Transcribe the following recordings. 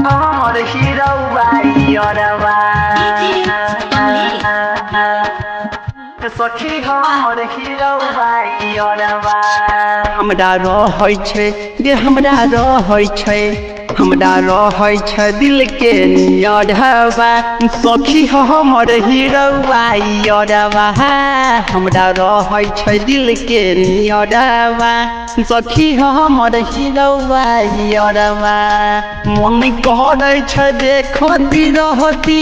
हमर हीरौआ यारवा सखी हमर हीरौआ यारवा हमरा रहै छै जे हमरा रहै छै हमरा रहै छै दिल के नियरवा सखी हमर हीरौआ यारवा हमरा रहै छै दिल के नियरवा सखी हमर हीरौआ यारवा मन करै छै देखती रहती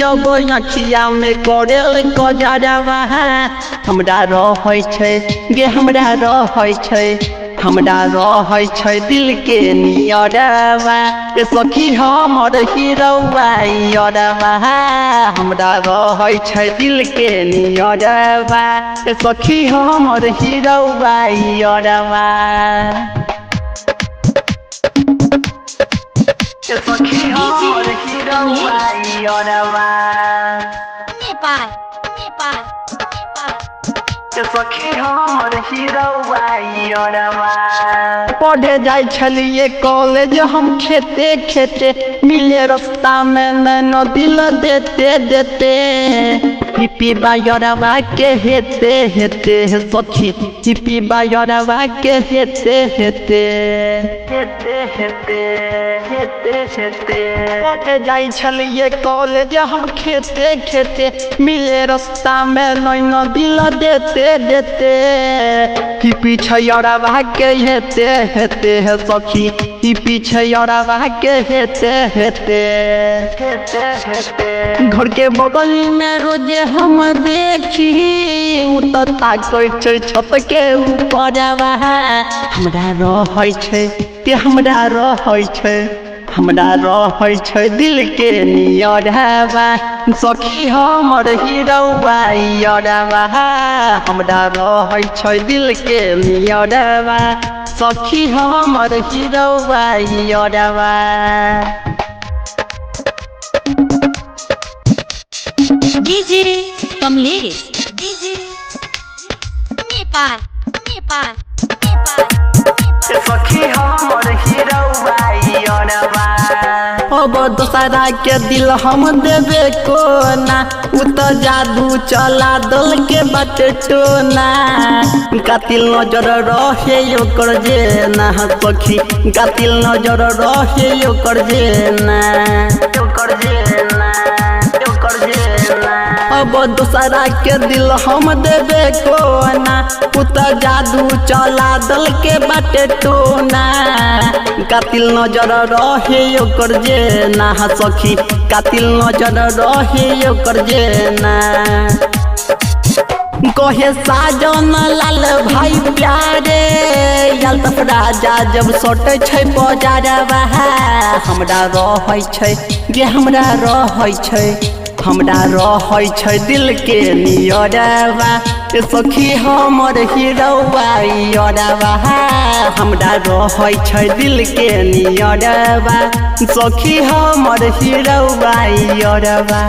जब अखिया में करेल कजरवा हमरा रहै छै गे हमरा रहै छै हमरा रहै छै दिल के नियरवा सखी हमर हीरौआ यारवा हमरा रहै छै दिल के नियरवा सखी हमर हीरौआ यारवा सखी हमर हीरौआ यारवा सखी हमर हीरौआ यारवा पढ़े जाय छलिए कॉलेज हम खेते खेते मिले रास्ता में नैनो दिल देते देते हिप्पी बायरवा के हेते हेते सखी हिप्पी बायरवा के हेते हेते हेते हेते हेते हेते पढ़े जाय छलिए कॉलेज हम खेते खेते मिले रास्ता में नैनो दिल देते देते कि पीछे यारवा के हेते हेते है सखी कि पीछे यारवा के हेते हेते हेते हेते घर के बगल में रोजे हम देखी उतरता कोई छत के ऊपर हमरा रहै छै ते हमरा रहै छै हमरा रहै छै दिल के नियरवा सखी हमर हीरौआ यारवा हमरा रहै छै दिल के नियरवा सखी हमर हीरौआ यारवा डीजे कमलेश डीजे नेपाल नेपाल सखी हमर हीरौआ यारवा अब दोसरा के दिल हम देवे कोना उ तो जादू चला दल के बट टोना कातिल नजर रहे ओकर जेना सखी कातिल नजर रहे ओकर जेना ओकर जेना ओकर जेना अब दोसरा के दिल हम देवे कोना उ तो जादू चला दल के बट टोना कातिल नजर रहे ओकर जेना सखी कातिल नजर रहे ओकर जेना कहे साजन लाल भाई प्यारे याल्तफ राजा जब सटे छै बजारवा हमरा रहै छै गे हमरा रहै छै हमरा रहै छै दिल के नियरवा सखी हमर हीरौआ यारवा हमरा रहै छै दिल के नियरवा सखी हमर हीरौआ यारवा।